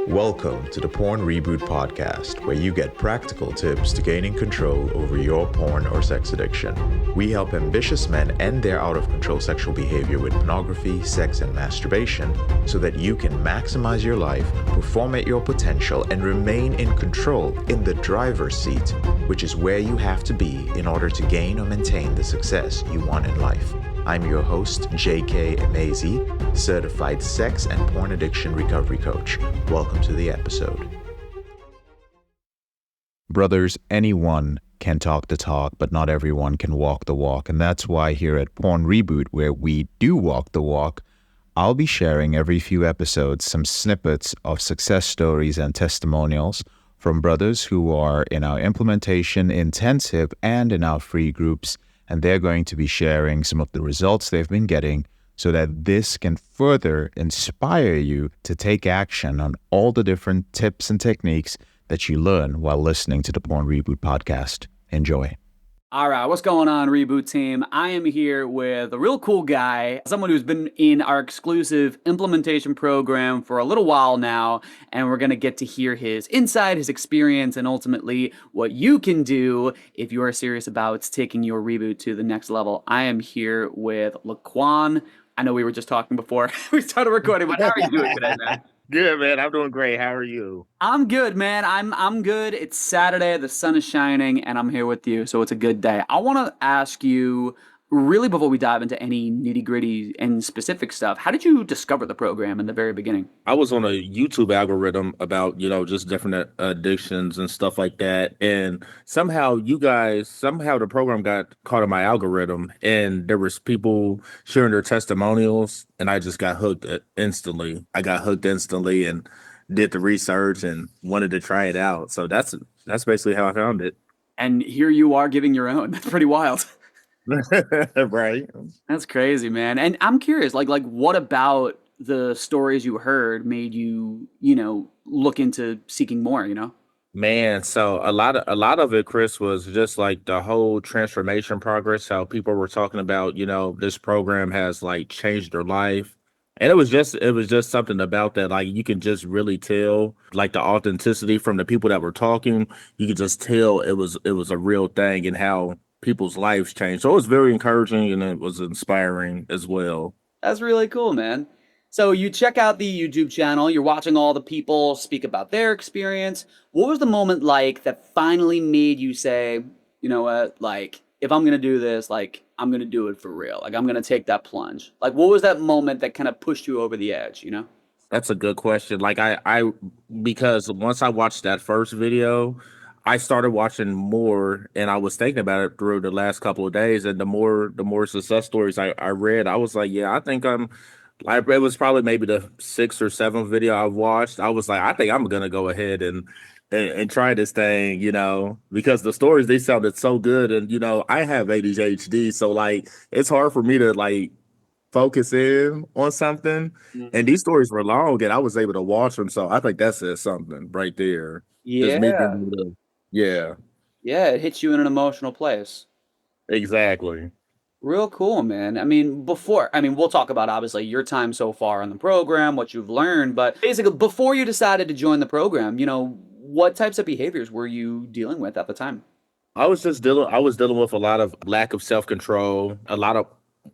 Welcome to the Porn Reboot podcast, where you get practical tips to gaining control over your porn or sex addiction. We help ambitious men end their out-of-control sexual behavior with pornography, sex, and masturbation so that you can maximize your life, perform at your potential, and remain in control in the driver's seat, which is where you have to be in order to gain or maintain the success you want in life. I'm your host, J.K. Amazy, certified sex and porn addiction recovery coach. Welcome to the episode. Brothers, anyone can talk the talk, but not everyone can walk the walk. And that's why here at Porn Reboot, where we do walk the walk, I'll be sharing every few episodes some snippets of success stories and testimonials from brothers who are in our implementation intensive and in our free groups. And they're going to be sharing some of the results they've been getting so that this can further inspire you to take action on all the different tips and techniques that you learn while listening to the Porn Reboot podcast. Enjoy. All right, what's going on, Reboot team? I am here with a real cool guy, someone who's been in our exclusive implementation program for a little while now, and we're going to get to hear his insight, his experience, and ultimately what you can do if you are serious about taking your Reboot to the next level. I am here with Laquan. I know we were just talking before we started recording, but how are you doing today, man? Good, man. I'm doing great. How are you? I'm good, man. I'm good. It's Saturday. The sun is shining, and I'm here with you, so it's a good day. I want to ask you, really, before we dive into any nitty-gritty and specific stuff, how did you discover the program in the very beginning? I was on a YouTube algorithm about, just different addictions and stuff like that. And somehow the program got caught in my algorithm, and there was people sharing their testimonials, and I just got hooked instantly. I got hooked instantly and did the research and wanted to try it out. So that's basically how I found it. And here you are giving your own. That's pretty wild. Right. That's crazy, man. And I'm curious, like what about the stories you heard made you, look into seeking more, Man, so a lot of it, Chris, was just like the whole transformation progress, how people were talking about, this program has like changed their life. And it was just something about that, like you can just really tell like the authenticity from the people that were talking. You could just tell it was a real thing and how people's lives changed. So it was very encouraging and it was inspiring as well. That's really cool, man. So you check out the YouTube channel, you're watching all the people speak about their experience. What was the moment like that finally made you say, you know what, like, if I'm going to do this, like, I'm going to do it for real. Like, I'm going to take that plunge. Like, what was that moment that kind of pushed you over the edge, That's a good question. Like because once I watched that first video, I started watching more and I was thinking about it through the last couple of days. And the more success stories I read, I was like, yeah, I think I'm like, it was probably maybe the sixth or seventh video I watched. I was like, I think I'm gonna go ahead and try this thing, because the stories, they sounded so good. And I have ADHD, so like it's hard for me to like focus in on something. And these stories were long and I was able to watch them. So I think that says something right there. Just me being Yeah. able to, yeah, Yeah, it hits you in an emotional place. exactly. Real cool, man. We'll talk about obviously your time so far in the program, what you've learned, but basically before you decided to join the program, what types of behaviors were you dealing with at the time? I was dealing with a lot of lack of self-control, a lot of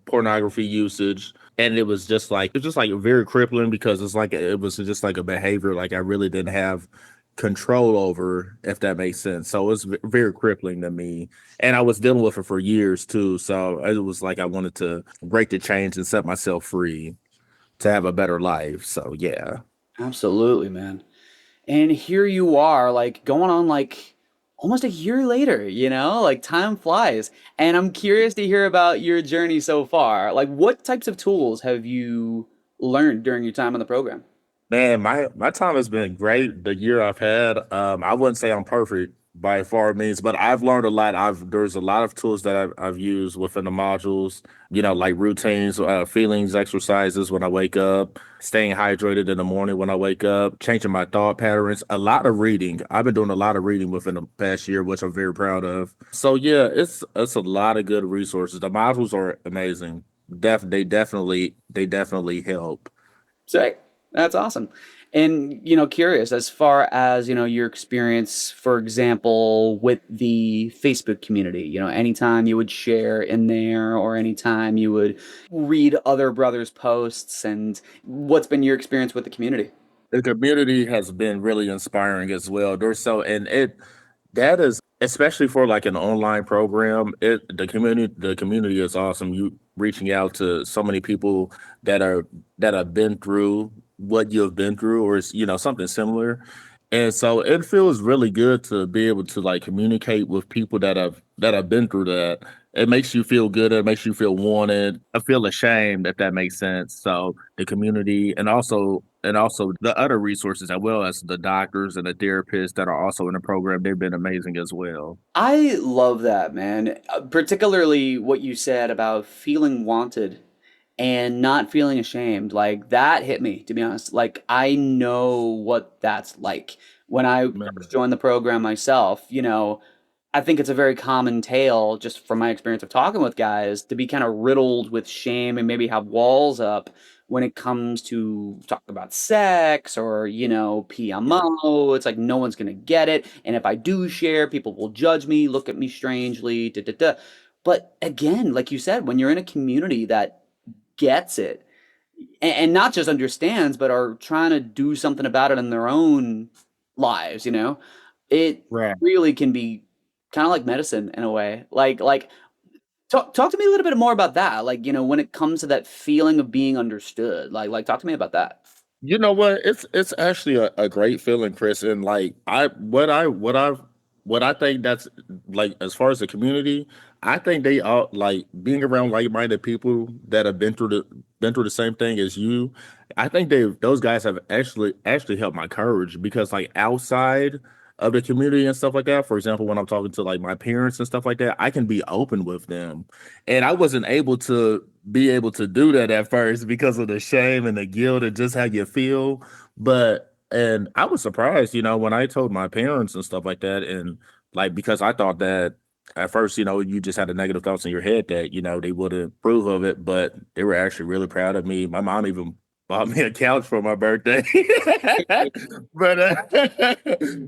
pornography usage. And it was just like very crippling because it was just like a behavior like I really didn't have control over, if that makes sense. So it was very crippling to me. And I was dealing with it for years too. So it was like I wanted to break the chains and set myself free to have a better life. So yeah. Absolutely, man. And here you are, like going on like almost a year later, like time flies. And I'm curious to hear about your journey so far. Like what types of tools have you learned during your time in the program? Man, my time has been great. The year I've had, I wouldn't say I'm perfect by far means, but I've learned a lot. There's a lot of tools that I've used within the modules, like routines, feelings, exercises when I wake up, staying hydrated in the morning when I wake up, changing my thought patterns, a lot of reading. I've been doing a lot of reading within the past year, which I'm very proud of. So yeah, it's a lot of good resources. The modules are amazing. They definitely help. Sick. That's awesome. And, curious as far as, your experience, for example, with the Facebook community, anytime you would share in there or anytime you would read other brothers' posts and what's been your experience with the community? The community has been really inspiring as well. There's so and it that is especially for like an online program. The community is awesome. You reaching out to so many people that are that have been through what you've been through, or it's something similar. And so it feels really good to be able to like communicate with people that have been through that. It makes you feel good. It makes you feel wanted. I feel ashamed if that makes sense. So the community and also the other resources as well as the doctors and the therapists that are also in the program, they've been amazing as well. I love that, man. Particularly what you said about feeling wanted and not feeling ashamed. Like that hit me, to be honest. Like I know what that's like. When I Man, first joined the program myself, I think it's a very common tale, just from my experience of talking with guys, to be kind of riddled with shame and maybe have walls up when it comes to talking about sex or, yeah, PMO. It's like no one's gonna get it. And if I do share, people will judge me, look at me strangely, da da da. But again, like you said, when you're in a community that gets it and not just understands, but are trying to do something about it in their own lives, it right. really can be kind of like medicine in a way. Like talk to me a little bit more about that. Like, when it comes to that feeling of being understood, like talk to me about that. You know what? It's actually a great feeling, Chris. And like what I think that's like as far as the community, I think they all like being around like-minded people that have been through the same thing as you. I think those guys have actually helped my courage because like outside of the community and stuff like that, for example, when I'm talking to like my parents and stuff like that, I can be open with them. And I wasn't able to do that at first because of the shame and the guilt and just how you feel. And I was surprised, when I told my parents and stuff like that, and like because I thought that at first, you just had the negative thoughts in your head that, they wouldn't approve of it, but they were actually really proud of me. My mom even bought me a couch for my birthday. But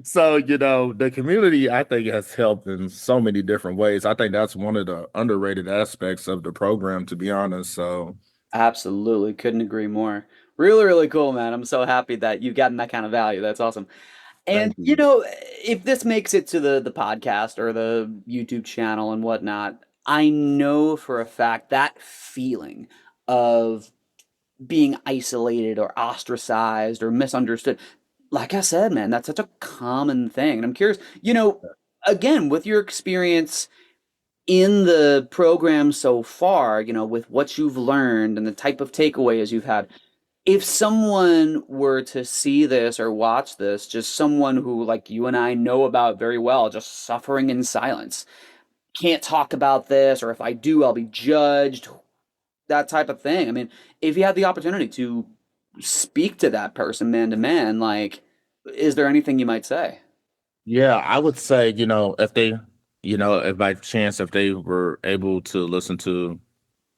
so the community I think has helped in so many different ways. I think that's one of the underrated aspects of the program, to be honest. So Absolutely, couldn't agree more. Really, really cool, man. I'm so happy that you've gotten that kind of value. That's awesome. And thank you. if this makes it to the podcast or the YouTube channel and whatnot, I know for a fact that feeling of being isolated or ostracized or misunderstood, like I said, man, that's such a common thing. And I'm curious, again, with your experience in the program so far, with what you've learned and the type of takeaways you've had, if someone were to see this or watch this, just someone who, like you and I know about very well, just suffering in silence, can't talk about this, or if I do, I'll be judged, that type of thing. I mean, if you had the opportunity to speak to that person man to man, like, is there anything you might say? Yeah, I would say, if by chance, if they were able to listen to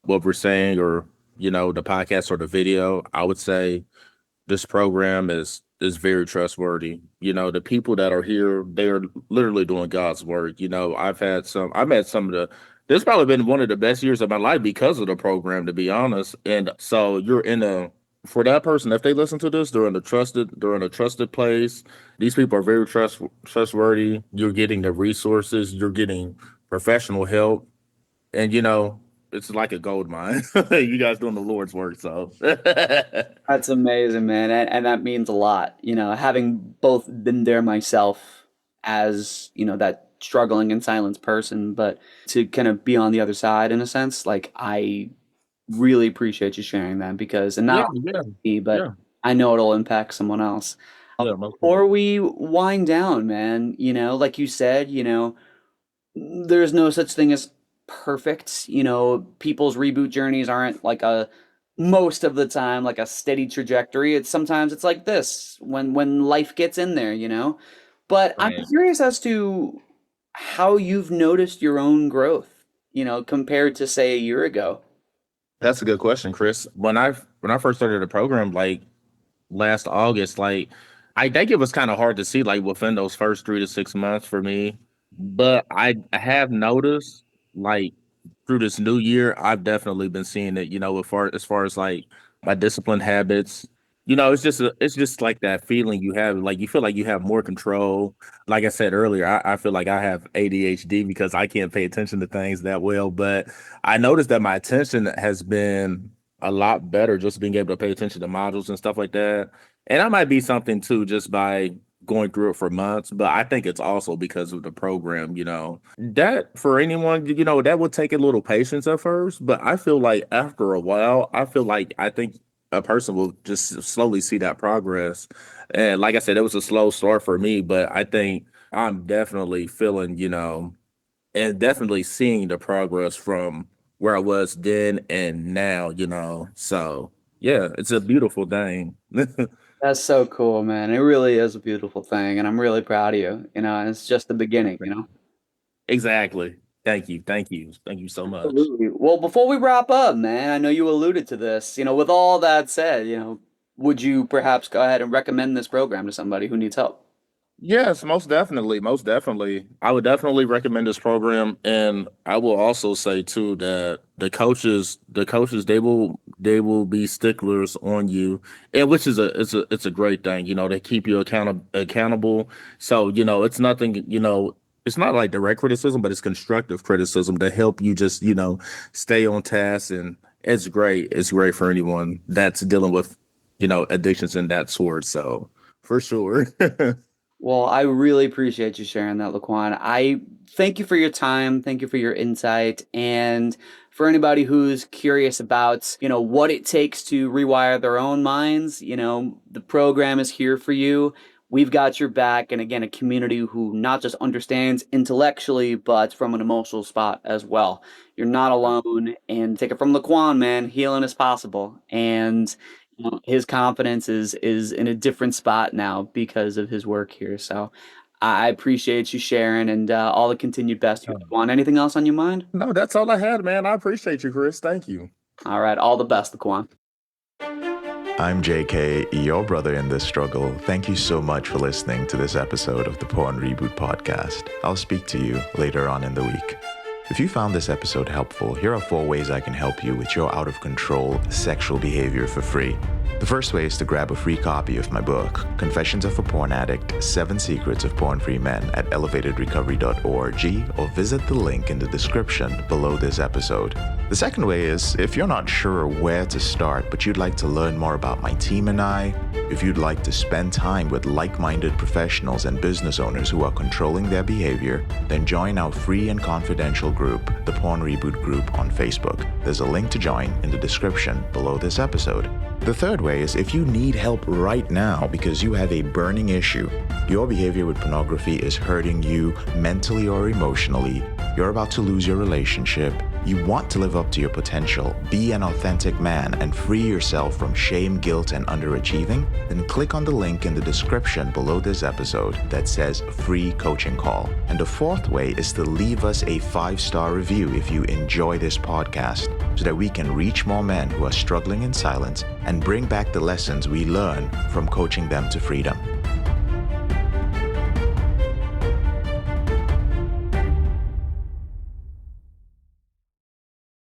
what we're saying or, the podcast or the video, I would say this program is very trustworthy. The people that are here, they're literally doing God's work. I met some of the this probably been one of the best years of my life because of the program, to be honest. And so you're in a for that person, if they listen to this, they're in a trusted place. These people are very trustworthy. You're getting the resources, you're getting professional help, and it's like a gold mine. You guys doing the Lord's work, so That's amazing, man. And that means a lot. Having both been there myself as, that struggling in silence person, but to kind of be on the other side in a sense, like I really appreciate you sharing that because, and not yeah, yeah, me, but yeah, I know it'll impact someone else. yeah, most Before definitely. we wind down, man, like you said, there's no such thing as perfect. People's reboot journeys aren't like a most of the time like a steady trajectory. It's like this when life gets in there. But I'm Right. curious as to how you've noticed your own growth, compared to say a year ago. That's a good question, Chris. When I first started the program, like last August. Like, I think it was kind of hard to see like within those first 3 to 6 months for me, but I have noticed like through this new year, I've definitely been seeing it. As far as like my discipline habits. It's just like that feeling you have, like you feel like you have more control. Like I said earlier, I feel like I have ADHD because I can't pay attention to things that well. But I noticed that my attention has been a lot better just being able to pay attention to modules and stuff like that. And that might be something too, just by going through it for months, but I think it's also because of the program, that for anyone, that would take a little patience at first, but I feel like after a while, I think a person will just slowly see that progress. And like I said, it was a slow start for me, but I think I'm definitely feeling, and definitely seeing the progress from where I was then and now, So yeah, it's a beautiful thing. That's so cool, man. It really is a beautiful thing, and I'm really proud of you. And it's just the beginning. Exactly. Thank you. Thank you. Thank you so much. Absolutely. Well, before we wrap up, man, I know you alluded to this. With all that said, would you perhaps go ahead and recommend this program to somebody who needs help? Yes, most definitely. Most definitely. I would definitely recommend this program. And I will also say too that the coaches, they will be sticklers on you. And which is it's a great thing. They keep you accountable. So, it's nothing, it's not like direct criticism, but it's constructive criticism to help you just, stay on task. And it's great. It's great for anyone that's dealing with, addictions and that sort. So for sure. Well, I really appreciate you sharing that, Laquan. I thank you for your time. Thank you for your insight. And for anybody who's curious about, what it takes to rewire their own minds, the program is here for you. We've got your back. And again, a community who not just understands intellectually, but from an emotional spot as well. You're not alone. And take it from Laquan, man. Healing is possible. And his confidence is in a different spot now because of his work here. So I appreciate you sharing and all the continued best. You want anything else on your mind? No, that's all I had, man. I appreciate you, Chris. Thank you. All right, all the best, Laquan. I'm JK, your brother in this struggle. Thank you so much for listening to this episode of the Porn Reboot podcast. I'll speak to you later on in the week. If you found this episode helpful, here are 4 ways I can help you with your out-of-control sexual behavior for free. The first way is to grab a free copy of my book, Confessions of a Porn Addict, 7 Secrets of Porn-Free Men at elevatedrecovery.org, or visit the link in the description below this episode. The second way is, if you're not sure where to start, but you'd like to learn more about my team and I, if you'd like to spend time with like-minded professionals and business owners who are controlling their behavior, then join our free and confidential group, the Porn Reboot group on Facebook. There's a link to join in the description below this episode. The third way is if you need help right now because you have a burning issue, your behavior with pornography is hurting you mentally or emotionally, you're about to lose your relationship, you want to live up to your potential, be an authentic man, and free yourself from shame, guilt, and underachieving, then click on the link in the description below this episode that says free coaching call. And the fourth way is to leave us a 5-star review if you enjoy this podcast, so that we can reach more men who are struggling in silence and bring back the lessons we learn from coaching them to freedom.